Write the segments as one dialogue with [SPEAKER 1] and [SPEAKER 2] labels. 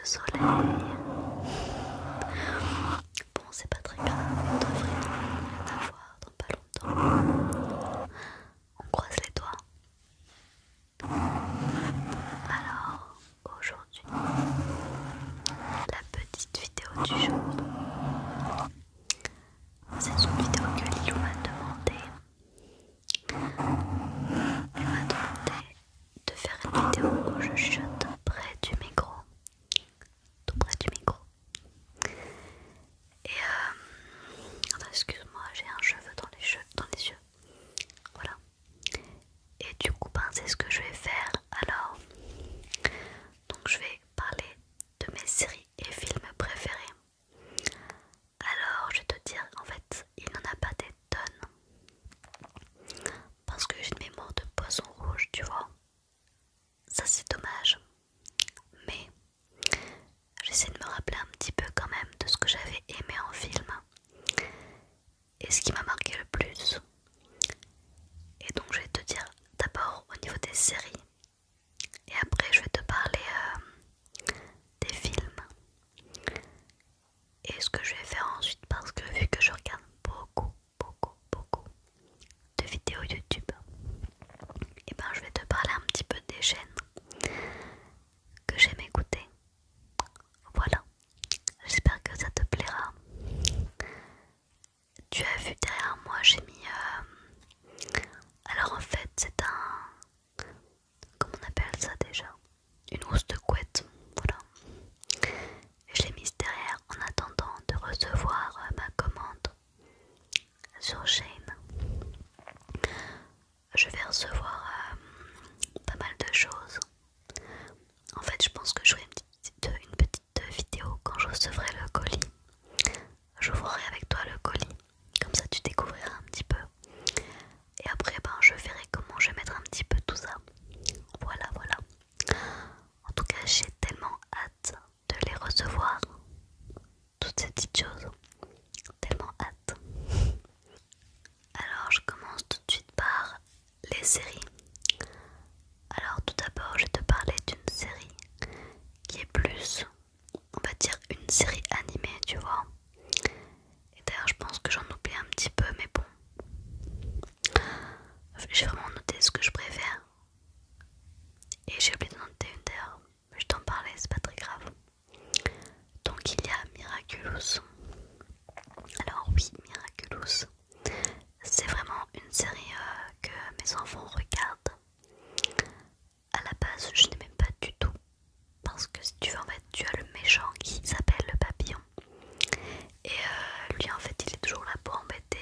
[SPEAKER 1] de soleil. Bon, c'est pas très grave, il devrait en avoir dans pas longtemps. On croise les doigts. Alors, aujourd'hui, la petite vidéo du jour, c'est une vidéo que Lilou m'a demandé. Elle m'a demandé de faire une vidéo où je chuchote près du micro, tout près du micro. Et attends, excuse-moi, j'ai un cheveu dans les yeux, voilà. Et du coup, ben, c'est ce que je vais faire. Alors, donc je vais parler de mes séries et films préférés. Alors, je vais te dire, en fait, il n'en a pas des tonnes parce que j'ai une mémoire de poisson rouge, tu vois. Ça, c'est dommage, mais j'essaie de me rappeler un petit peu quand même de ce que j'avais aimé en film et ce qui m'a marqué le plus. Et donc, je vais te dire d'abord au niveau des séries et après, je vais te parler des films. Et ce que je vais faire ensuite, parce que vu que je regarde beaucoup de vidéos YouTube, et ben je vais te parler un petit peu des chaînes que j'aime écouter. Voilà, j'espère que ça te plaira. Tu as vu derrière moi, j'ai mis... Alors en fait, c'est un... Comment on appelle ça déjà? Une housse de couette, voilà. Je l'ai mise derrière en attendant de recevoir ma commande sur Shein. Je vais recevoir pas mal de choses. En fait, je pense que je ferai une petite vidéo quand je recevrai le colis. J'ouvrirai avec toi le colis, comme ça tu découvriras un petit peu. Et après, ben, je verrai comment je vais mettre un petit peu tout ça. Voilà. En tout cas, j'ai tellement hâte de les recevoir. Toutes ces petites choses. Tellement hâte. Alors, je commence tout de suite par les séries. Alors, tout d'abord, je vais te parler d'une série qui est plus, on va dire, une série animée, tu vois. Et d'ailleurs, je pense que j'en oublie un petit peu, mais bon. J'ai vraiment noté ce que je préfère. Et j'ai oublié de noter une d'ailleurs. Mais je t'en parlais, c'est pas très grave. Donc, il y a Miraculous. Alors, oui, Miraculous. C'est vraiment une série que mes enfants regardent. À la base, je n'aimais pas du tout. Parce que si tu veux, en fait, tu as le méchant qui s'appelle le papillon. Et lui, en fait, il est toujours là pour embêter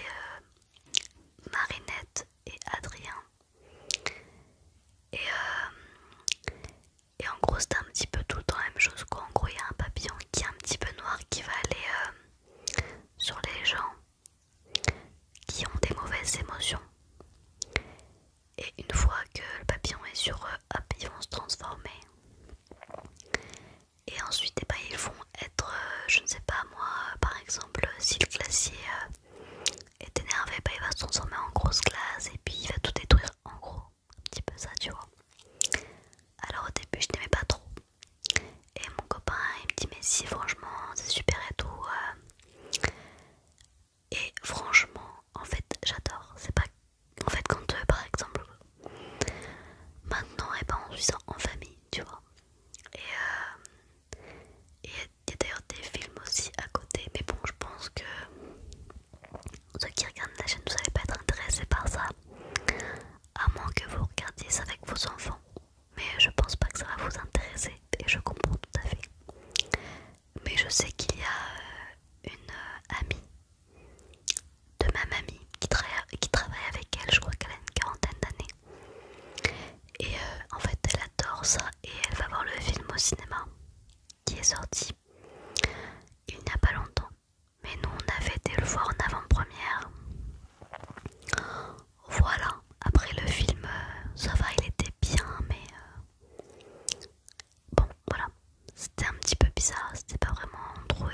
[SPEAKER 1] Marinette et Adrien. Et en gros, c'est un petit peu tout le temps la même chose, quoi. En gros, il y a un papillon qui est un petit peu noir qui va aller sur les gens qui ont des mauvaises émotions. Et une fois que le papillon est sur eux, hop, ils vont se transformer. Et ensuite, eh ben, ils vont être, je ne sais pas moi, par exemple, si le glacier est énervé, bah, il va se transformer en grosse glace et puis il va tout détruire, en gros. Un petit peu ça, tu vois. Alors au début, je n'aimais pas trop. Et mon copain, il me dit, mais si, franchement, c'est super et tout. Et franchement, en fait, j'adore. C'est pas... En fait, quand, par exemple, maintenant, eh ben, on suit ça en famille, tu vois. Et il y a d'ailleurs des films aussi à côté. Mais bon, je pense que ceux qui regardent la chaîne, vous n'allez pas être intéressés par ça. À moins que vous regardiez ça avec vos enfants. Mais je pense pas que ça va vous intéresser. Et je comprends tout à fait. Mais je sais qu'il y a une amie de ma mamie qui travaille avec elle. Je crois qu'elle a une quarantaine d'années. Et en fait, elle adore ça. Et elle va voir le film au cinéma qui est sorti il n'y a pas longtemps. Mais nous, on avait été le voir en avant-première. Voilà. Après le film, ça va, il était bien, mais bon, voilà. C'était un petit peu bizarre. C'était pas vraiment trop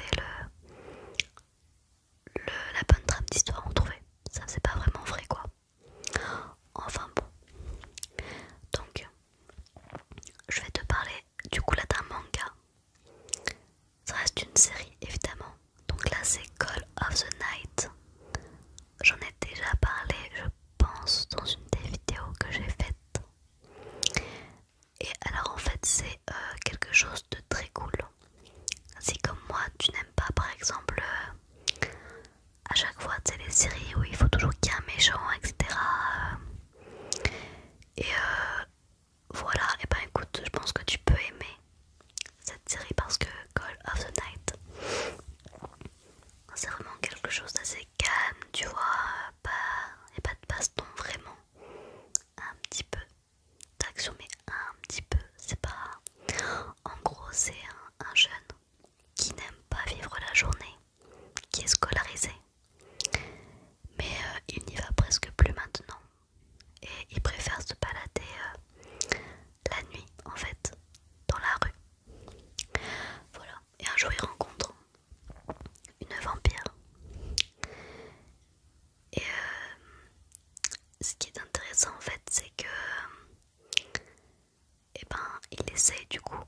[SPEAKER 1] essaye du coup.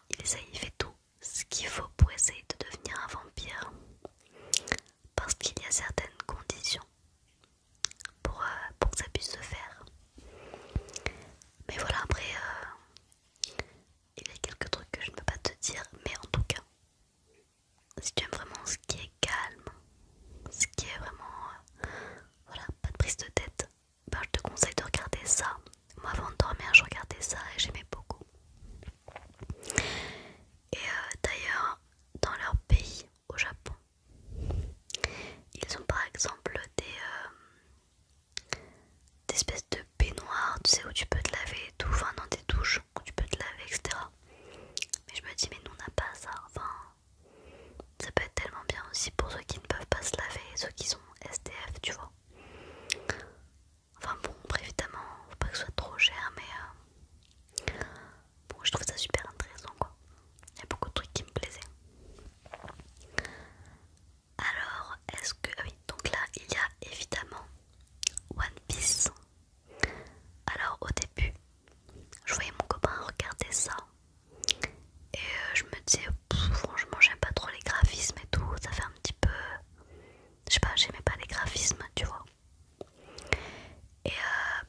[SPEAKER 1] Il fait tout ce qu'il faut pour essayer de devenir un vampire. Parce qu'il y a certaines conditions pour que ça puisse se faire. Mais voilà, après, il y a quelques trucs que je ne peux pas te dire. Mais en tout cas, si tu aimes vraiment ce qui est calme, ce qui est vraiment, voilà, pas de prise de tête, ben, je te conseille de regarder ça. Moi avant de dormir je regardais ça et j'aimais beaucoup. Et d'ailleurs dans leur pays, au Japon, ils ont par exemple des espèces de baignoires, tu sais, où tu peux te laver et tout, enfin dans des douches où tu peux te laver, etc. Mais je me dis mais nous on n'a pas ça, enfin ça peut être tellement bien aussi pour ceux qui ne peuvent pas se laver, ceux qui sont SDF, tu vois. Enfin bon, après évidemment, faut pas que ce soit trop cher, mais bon, je trouve ça super intéressant quoi. Il y a beaucoup de trucs qui me plaisaient. Alors, est-ce que... Ah oui, donc là, il y a évidemment One Piece. Alors au début, je voyais mon copain regarder ça. Et je me disais, franchement, j'aime pas trop les graphismes et tout. Ça fait un petit peu... Je sais pas, j'aimais pas les graphismes, tu vois. Et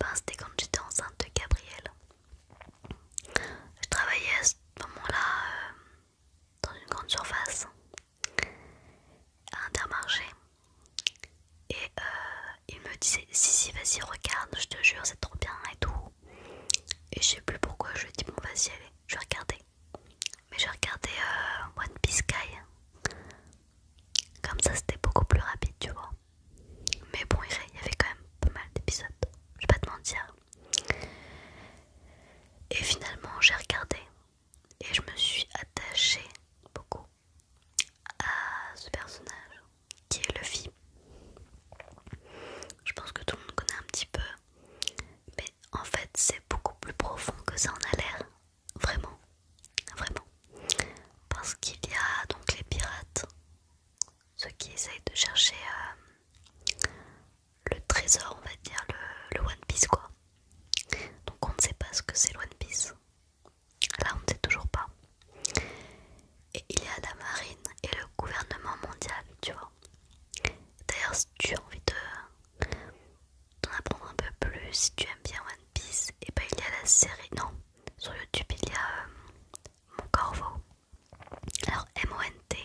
[SPEAKER 1] ben, c'était quand j'étais enceinte de Gabriel. Je travaillais à ce moment-là dans une grande surface, à Intermarché. Et il me disait, si, vas-y, regarde, je te jure, c'est trop bien et tout. Et je sais plus pourquoi, je lui ai dit, bon, vas-y, allez, je vais regarder. Mais j'ai regardé One Piece Sky. Comme ça, c'était beaucoup plus rapide, tu vois. Mais bon, il y avait quand même pas mal d'épisodes, je vais pas te mentir. Et finalement, j'ai regardé et je me suis attachée beaucoup à ce personnage qui est Luffy. Je pense que tout le monde connaît un petit peu, mais en fait, c'est beaucoup plus profond que ça en a l'air. Vraiment, vraiment. Parce qu'il y a donc les pirates, ceux qui essayent de chercher le trésor, on va dire, le One Piece quoi. Donc on ne sait pas ce que c'est le One Piece. Là on ne sait toujours pas. Et il y a la marine et le gouvernement mondial, tu vois. D'ailleurs si tu as envie d'en apprendre un peu plus, si tu aimes bien One Piece, et ben il y a la série, non, sur YouTube il y a Mon Corvo. Alors M-O-N-T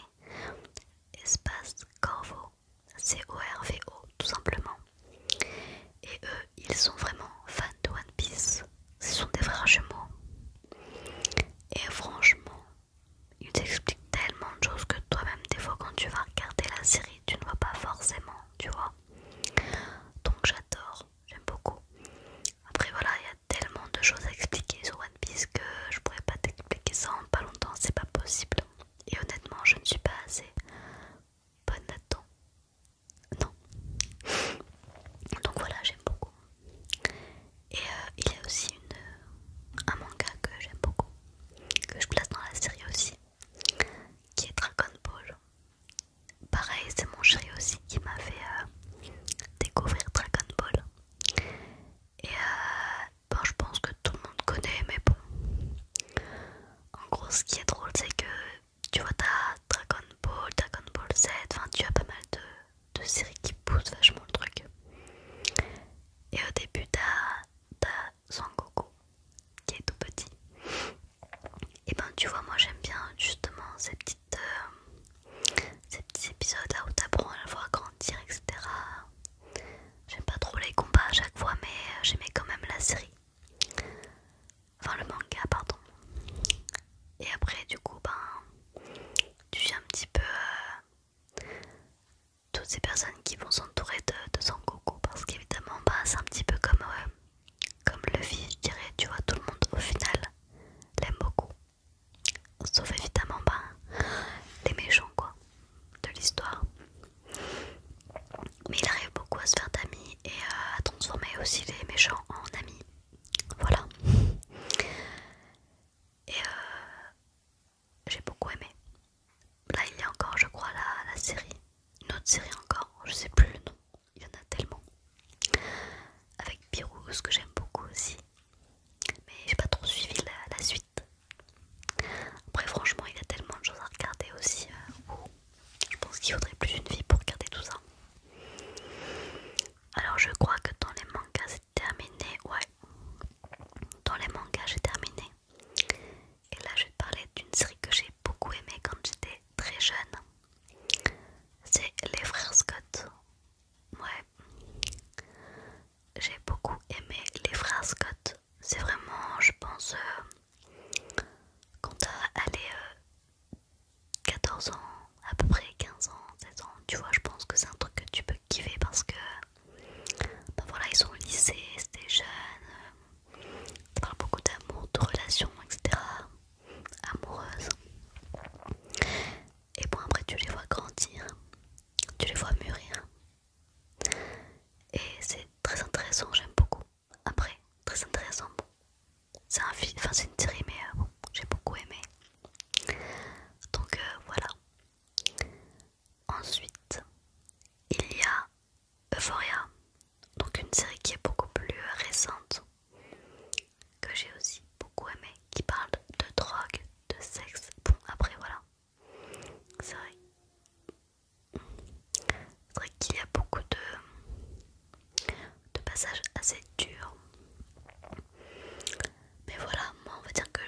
[SPEAKER 1] espace Corvo, C-O-R-V-O tout simplement. Et eux, ils sont vraiment fans de One Piece. Ce sont des frères jumeaux. Et franchement, ils t'expliquent tellement de choses que toi-même, des fois, quand tu vas regarder la série, tu ne vois pas forcément, tu vois. Donc j'adore, j'aime beaucoup. Après voilà, il y a tellement de choses à expliquer sur One Piece que je pourrais pas t'expliquer ça en pas longtemps, c'est pas possible. Et honnêtement, je ne suis pas assez bonne là-dedans. Non. Donc voilà, j'aime beaucoup. Et il y a aussi un manga que j'aime beaucoup, que je place dans la série aussi, qui est Dragon Ball. Pareil, c'est mon chéri aussi qui m'a fait découvrir Dragon Ball. Et bon, je pense que tout le monde connaît, mais bon. En gros, ce qui est drôle, c'est que tu vois, t'as Dragon Ball Z, enfin, tu as pas mal de séries qui poussent vachement le truc. Et au début, t'as Son Goku qui est tout petit. Et ben, tu vois, moi j'aime bien justement ces petits épisodes là où t'apprends à le voir grandir, etc. J'aime pas trop les combats à chaque fois, mais j'aimais quand même la série. Enfin, le manga, pardon. Et après, du coup, ben, tu sais un petit peu toutes ces personnes qui vont s'entourer de Son Goku, parce qu'évidemment, bah, c'est un petit peu comme Luffy, je dirais, tu vois, tout le monde au final l'aime beaucoup. Sauf évidemment, bah, les méchants, quoi, de l'histoire. Mais il arrive beaucoup à se faire d'amis et à transformer aussi les méchants en amis. Voilà. Et j'ai beaucoup aimé. Là, il y a encore, je crois, la série. Une autre série encore, je sais plus le nom. à peu près 15 ans, 16 ans, tu vois, je pense que c'est un truc que tu peux kiffer parce que ben voilà, ils sont au lycée, c'était jeune, ça parle beaucoup d'amour, de relations, etc. Amoureuses. Et bon, après, tu les vois grandir, tu les vois mûrir. Et c'est très intéressant, j'aime beaucoup. Après, très intéressant, bon. C'est un film, enfin c'est une série, mais bon, j'ai beaucoup aimé. Donc voilà. Ensuite, il y a Euphoria, donc une série qui est beaucoup plus récente, que j'ai aussi beaucoup aimé, qui parle de drogue, de sexe. Bon, après voilà, c'est vrai qu'il y a beaucoup de passages assez durs. Mais voilà, moi on va dire que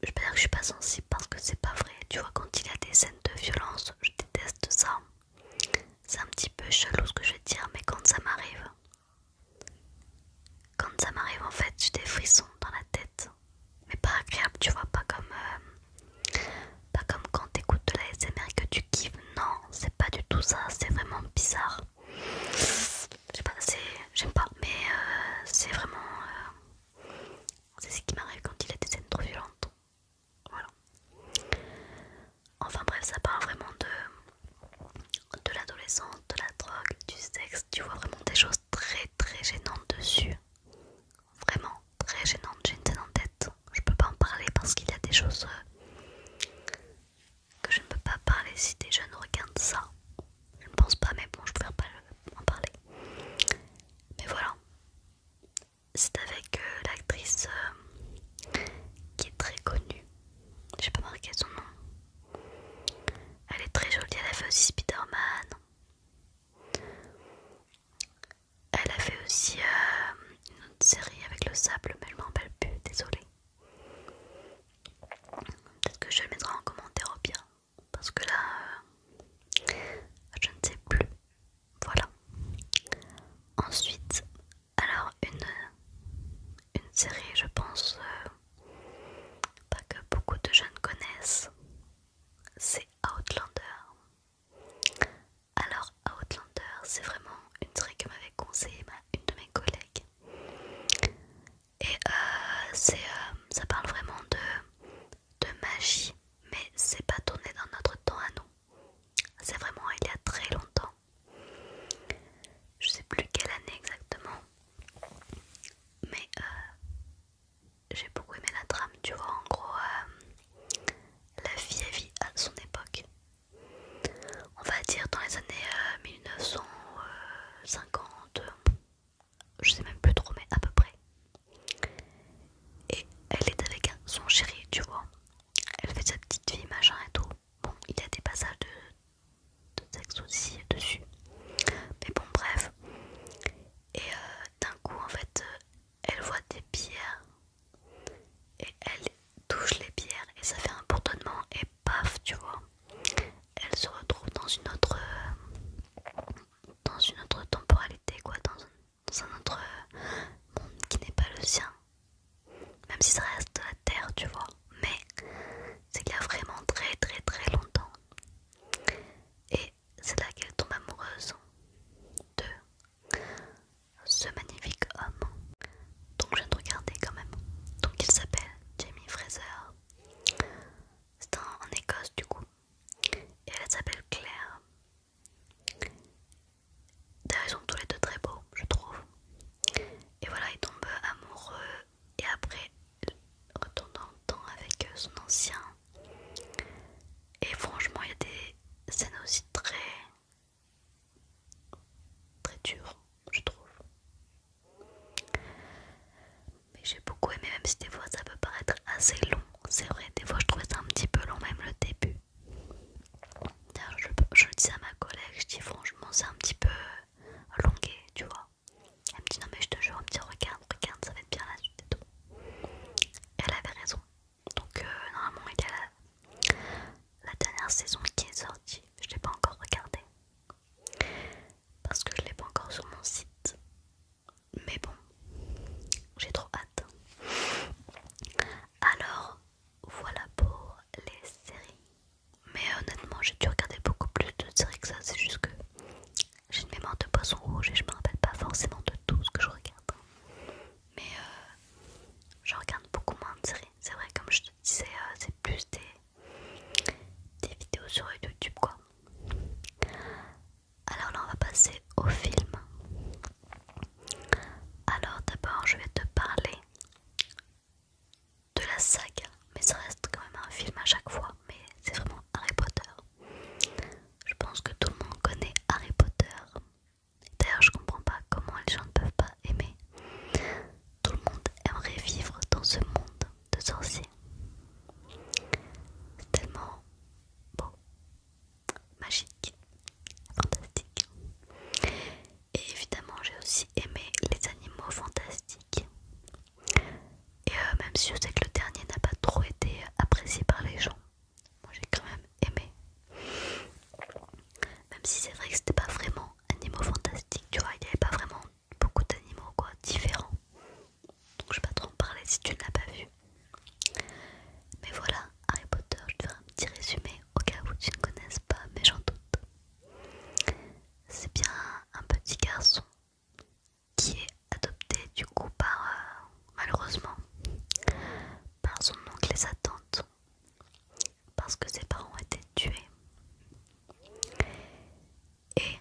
[SPEAKER 1] je vais pas dire que je suis pas sensible parce que c'est pas vrai. Tu vois, quand il y a des scènes de violence, je déteste ça. C'est un petit peu chelou ce que je vais te dire, mais quand ça m'arrive en fait, j'ai des frissons dans la tête. Mais pas agréable, tu vois, pas comme quand t'écoutes de la SMR et que tu kiffes. Non, c'est pas du tout ça, c'est vraiment bizarre. Je sais pas, j'aime pas, mais c'est vraiment... c'est ce qui m'arrive quand il y a des scènes trop violentes. Voilà. Enfin bref, ça parle vraiment de l'adolescence, de la drogue, du sexe. Tu vois vraiment des choses très très gênantes dessus. Vraiment très gênantes. J'ai une scène en tête. Je peux pas en parler parce qu'il y a des choses que je ne peux pas parler si des jeunes regardent ça. Je ne pense pas, mais bon, je préfère pas en parler. Mais voilà. C'est avec l'actrice qui est très connue. J'ai pas marqué son nom. Elle est très jolie, elle a fait aussi Spider-Man. Elle a fait aussi une autre série avec le sable, mais je m'en rappelle plus, désolée. Peut-être que je le mettrai en commentaire au pire. Parce que là, sur YouTube quoi. Alors là on va passer au film. Alors d'abord je vais te parler de la saga, mais ça reste quand même un film à chaque fois, mais c'est vraiment Harry Potter. Je pense que tout le monde connaît Harry Potter. D'ailleurs je comprends pas comment les gens ne peuvent pas aimer. Tout le monde aimerait vivre dans ce monde de sorciers. C'est tellement beau, magique, fantastique. Et évidemment j'ai aussi aimé les animaux fantastiques. Et même si je sais que le dernier n'a pas trop été apprécié par les gens, moi j'ai quand même aimé. Même si c'est vrai que c'était pas vraiment animaux fantastiques, tu vois, il n'y avait pas vraiment beaucoup d'animaux quoi, différents. Donc je vais pas trop en parler si tu ne l'as pas vu. Mais voilà, Harry Potter, je te ferai un petit résumé au cas où tu ne connaisses pas, mais j'en doute. C'est bien un petit garçon qui est adopté du coup par, malheureusement, par son oncle et sa tante, parce que ses parents étaient tués. Et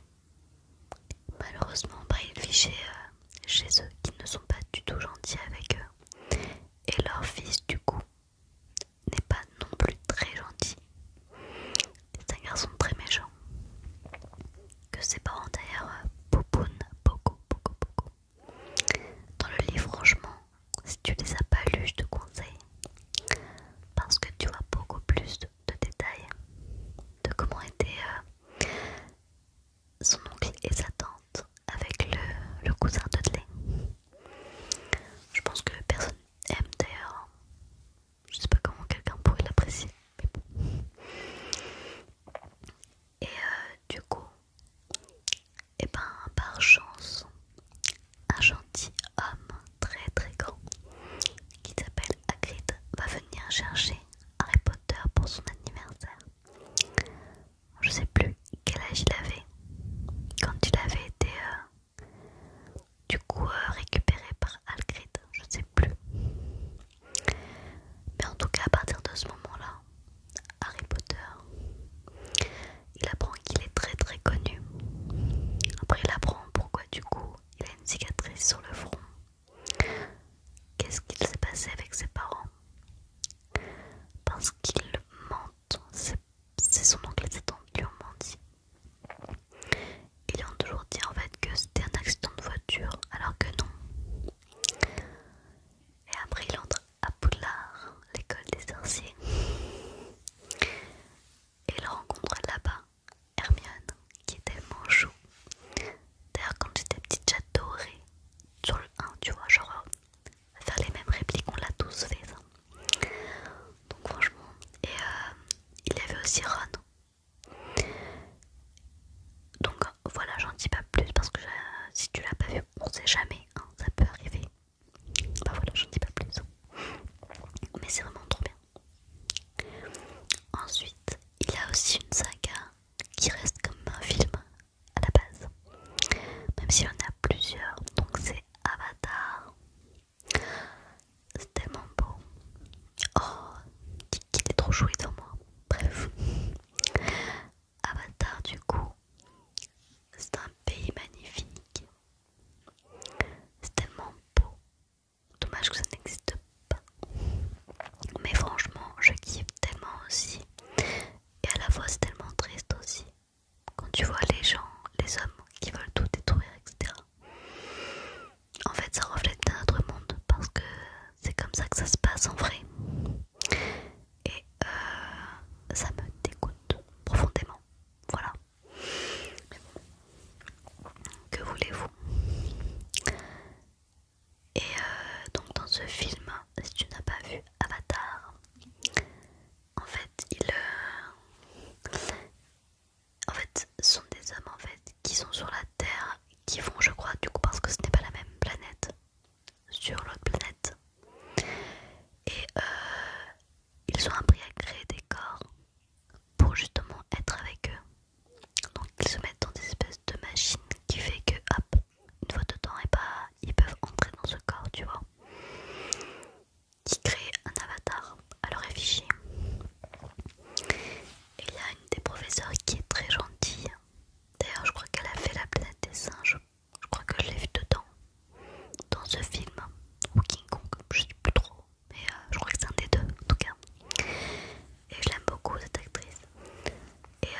[SPEAKER 1] Et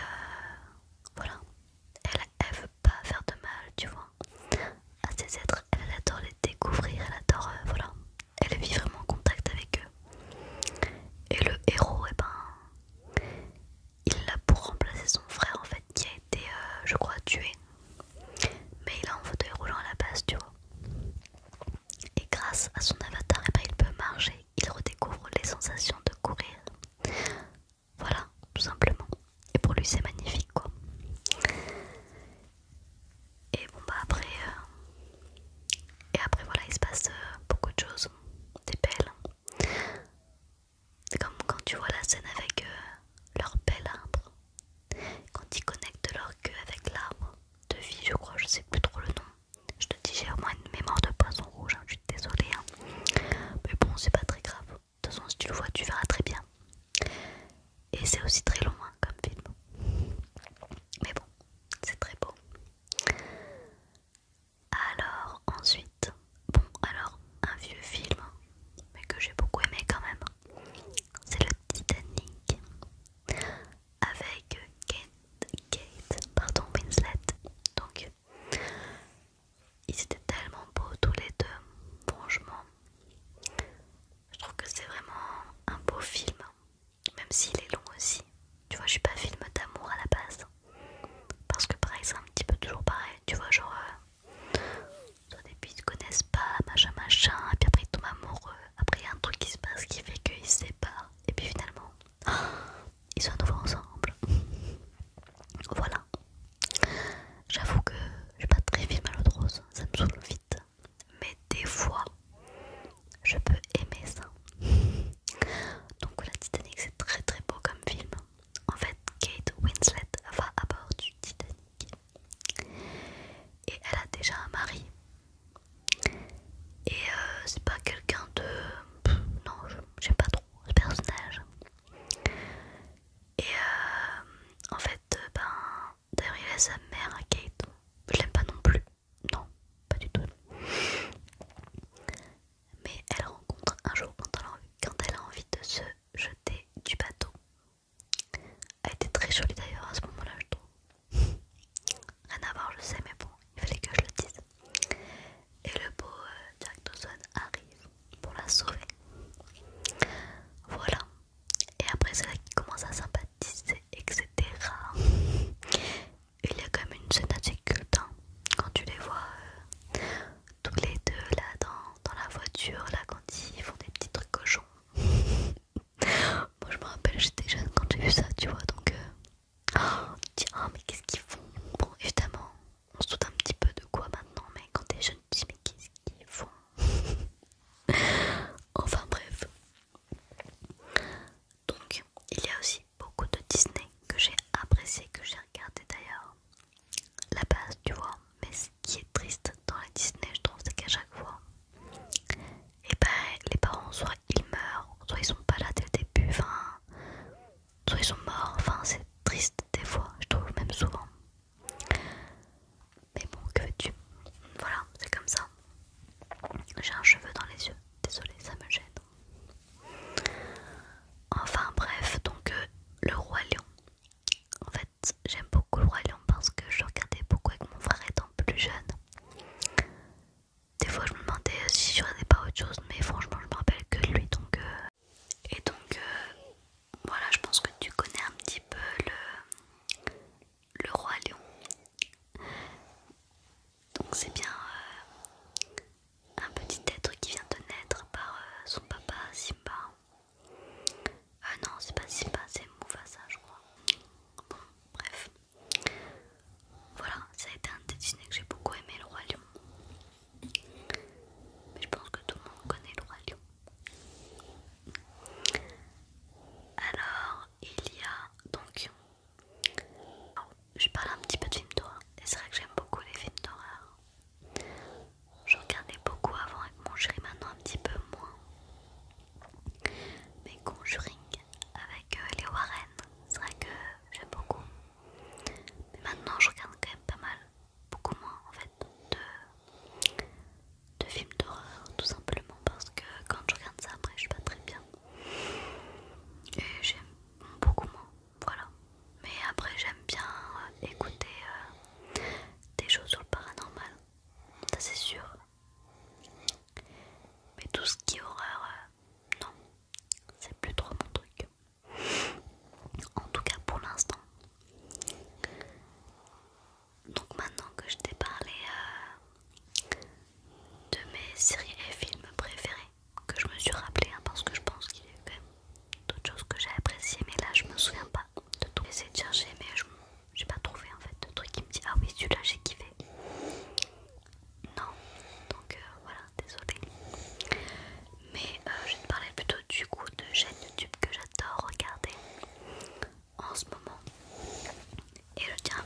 [SPEAKER 1] voilà, elle veut pas faire de mal, tu vois, à ces êtres. Elle adore les découvrir, elle adore, voilà, elle vit vraiment en contact avec eux. Et le héros, eh ben, il l'a pour remplacer son frère en fait, qui a été, je crois, tué. Mais il a un fauteuil roulant à la base, tu vois. Et grâce à son avatar, eh ben, il peut marcher, il redécouvre les sensations de courir. Voilà, tout simplement. Et pour lui, c'est magnifique, quoi. Et bon, bah après, voilà, il se passe beaucoup de choses. Des belles. C'est comme quand tu vois la scène avec leur bel arbre. Quand ils connectent leur queue avec l'arbre de vie, je crois, je sais plus trop le nom. Je te dis, j'ai au moins une mémoire de poisson rouge, hein, je suis désolée. Hein. Mais bon, c'est pas très grave. De toute façon, si tu le vois, tu verras très bien. Et c'est aussi très long hein, comme film. Mais bon, c'est très beau. Alors, ensuite, bon, alors, un vieux film, mais que j'ai beaucoup aimé quand même, c'est le Titanic avec Kate Winslet. Donc, ils étaient tellement beaux tous les deux, franchement. Je trouve que c'est vraiment un beau film, même s'il est long aussi. Tu vois, je suis pas film d'amour à la base. Parce que pareil, c'est un petit peu toujours pareil. Tu vois, genre, au début ils se connaissent pas, machin machin, et puis après ils tombent amoureux. Après il y a un truc qui se passe qui fait qu'ils se séparent. Et puis finalement, ils sont à nouveau ensemble. Voilà. J'avoue que je suis pas très film à l'eau de rose, ça me saoule vite. Mais des fois, je peux aimer ça. Donc la Titanic c'est très très beau comme film. En fait Kate Winslet va à bord du Titanic et elle a déjà un mari. Et c'est pas quelqu'un de... non, j'aime pas trop ce personnage. Et en fait, ben, d'ailleurs il a sa mère à Kate. Je l'aime pas non plus. Non, pas du tout. Mais elle rencontre un jour quand elle a envie de se jeter du bateau. Elle était très jolie d'ailleurs à ce moment-là, je trouve. Rien à voir, je sais, mais bon, il fallait que je le dise. Et le beau Jack Dawson arrive pour la sauver. Voilà. Et après, c'est là qu'il commence à sympathiser, etc. Il y a quand même une scène assez culte hein, quand tu les vois tous les deux là dans la voiture, là quand ils font des petits trucs cochons. Moi je me rappelle, j'étais jeune quand j'ai vu ça, tu vois, donc tu dis, oh mais qu'est-ce qu'ils font? Bon, évidemment, on se doute un petit peu de quoi maintenant, mais quand t'es jeune, tu te dis, mais qu'est-ce qu'ils font? Enfin bref. Donc, il y a aussi beaucoup de Disney que j'ai apprécié, que j'ai regardé d'ailleurs. La base, tu vois, mais ce qui est triste dans les Disney, je trouve, c'est qu'à chaque fois, et ben, les parents, soit ils meurent, soit ils sont pas là dès le début, enfin, soit ils sont morts, enfin, c'est triste des fois, je trouve, même souvent. Mais bon, que veux-tu? Voilà, c'est comme ça. J'ai un cheveu dans les yeux, désolée, ça me gêne. Enfin bref, donc le Roi Lion. En fait, j'aime beaucoup le Roi Lion parce que je regardais beaucoup avec mon frère étant plus jeune. Des fois, je me demandais si je regardais pas autre chose, mais franchement, je me rappelle que lui. Donc, et donc, voilà, je pense que tu connais un petit peu le Roi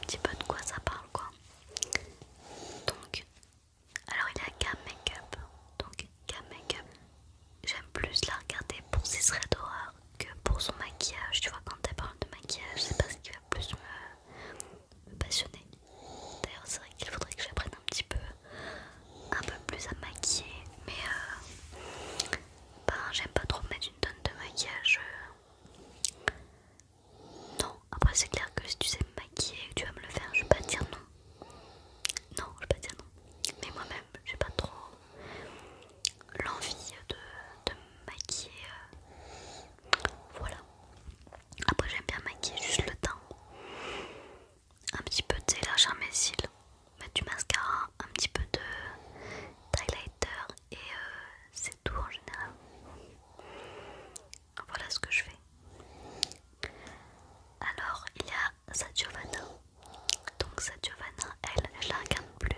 [SPEAKER 1] petit peu de quoi ça parle quoi. Donc, alors il y a Cam Makeup. Donc Cam Makeup, j'aime plus la regarder pour ses threads d'horreur que pour son maquillage. Tu vois, quand elle parle de maquillage, c'est pas ce qui va plus me passionner. D'ailleurs, c'est vrai qu'il faudrait que j'apprenne un peu plus à maquiller. Mais ben, j'aime pas trop mettre une tonne de maquillage. Non, après c'est clair que si tu sais me maquiller et que tu vas me le faire, je vais pas te dire non. Non, je vais pas te dire non. Mais moi-même, j'ai pas trop l'envie de me maquiller. Voilà. Après j'aime bien maquiller juste le teint. Un petit peu de élargir mes cils, mettre du mascara, un petit peu de highlighter et c'est tout en général. Voilà ce que je fais. Alors il y a Sagiovanna. Donc Sagiovanna, elle, je la regarde plus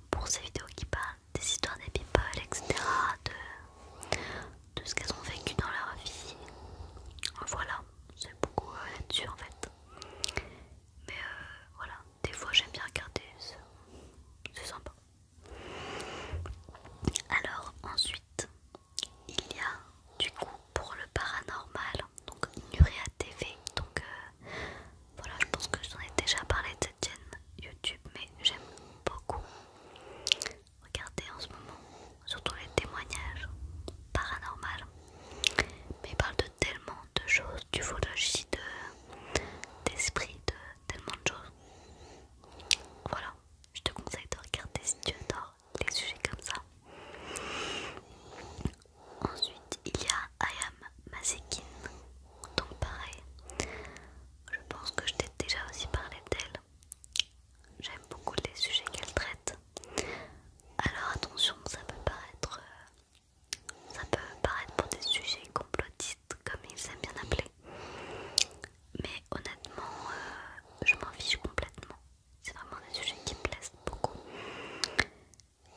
[SPEAKER 1] pour ces vidéos qui parlent des histoires des people, etc. De ce qu'elles ont vécu dans leur vie. Voilà, c'est beaucoup là-dessus en fait. Mais voilà, des fois j'aime bien regarder, c'est sympa. Alors ensuite, il y a du coup pour le paranormal, donc Nurea TV. Donc voilà, je pense que je t'en ai déjà parlé de cette chaîne YouTube, mais j'aime beaucoup regarder en ce moment, surtout les témoignages paranormaux. Mais il parle de tellement de choses, d'ufologie, d'esprit, de tellement de choses. Voilà, je te conseille de regarder si tu adores les sujets comme ça. Ensuite, il y a Ayam Masekin. Donc pareil, je pense que je t'ai déjà aussi parlé d'elle. J'aime beaucoup les sujets qu'elle traite. Alors attention, ça peut paraître pour des sujets complotistes comme ils aiment bien appeler. Mais honnêtement, je m'en fiche complètement. C'est vraiment des sujets qui me plaisent beaucoup.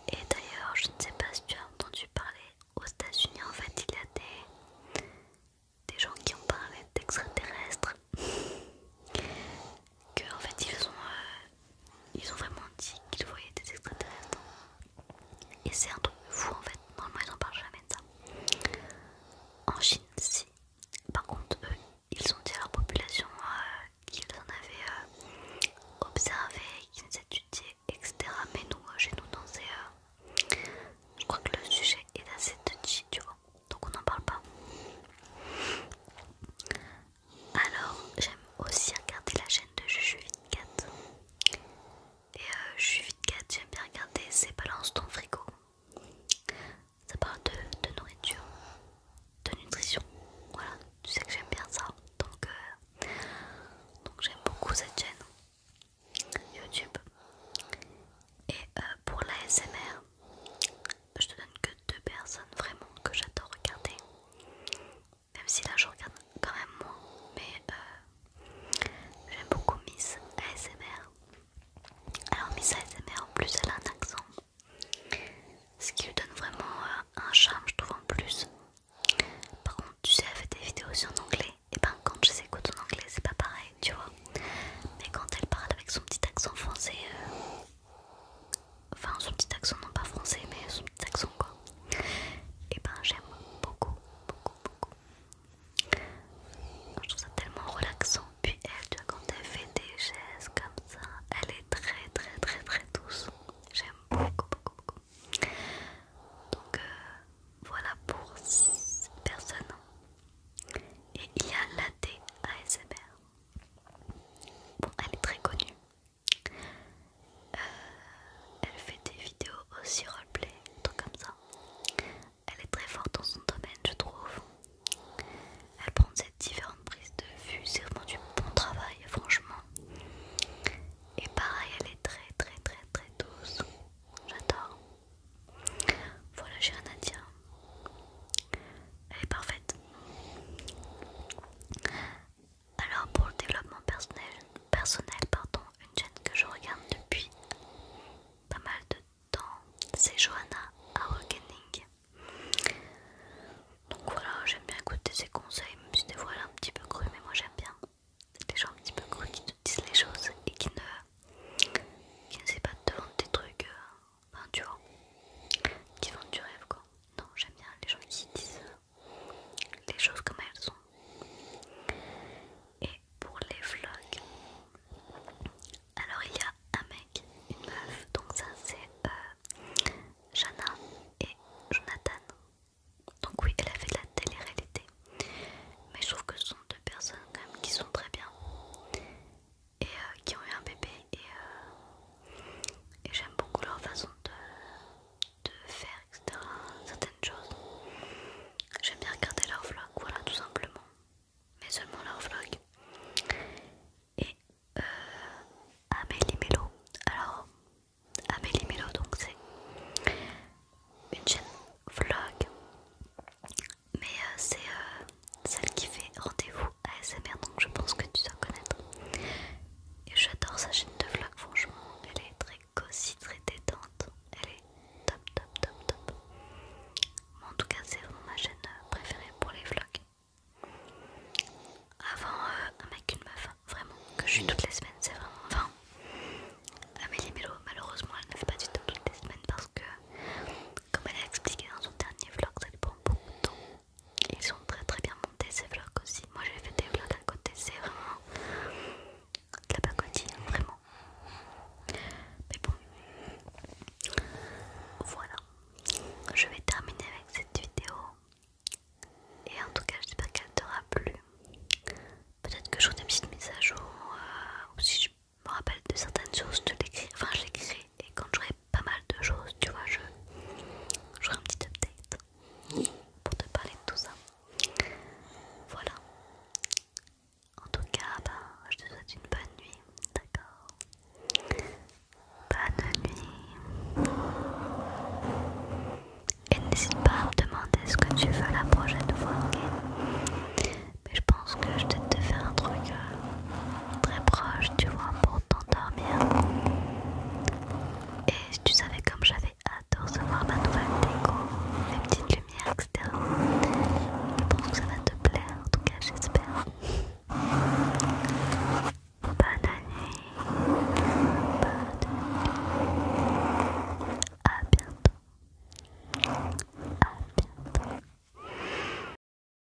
[SPEAKER 1] Et d'ailleurs, je ne sais pas si tu as entendu parler, aux États-Unis en fait, il y a des gens qui ont parlé d'extraterrestres. Que en fait, ils ont vraiment dit qu'ils voyaient des extraterrestres. Et c'est un truc fou en fait. Normalement, ils n'en parlent jamais de ça. En Chine, si. Par contre, eux, ils ont dit à leur population qu'ils en avaient observé, qu'ils étudiaient, etc. Mais nous, chez nous, je crois que le sujet est assez touchy, tu vois. Donc on n'en parle pas. Alors, j'aime aussi regarder la chaîne de Juju 24. Et suis toute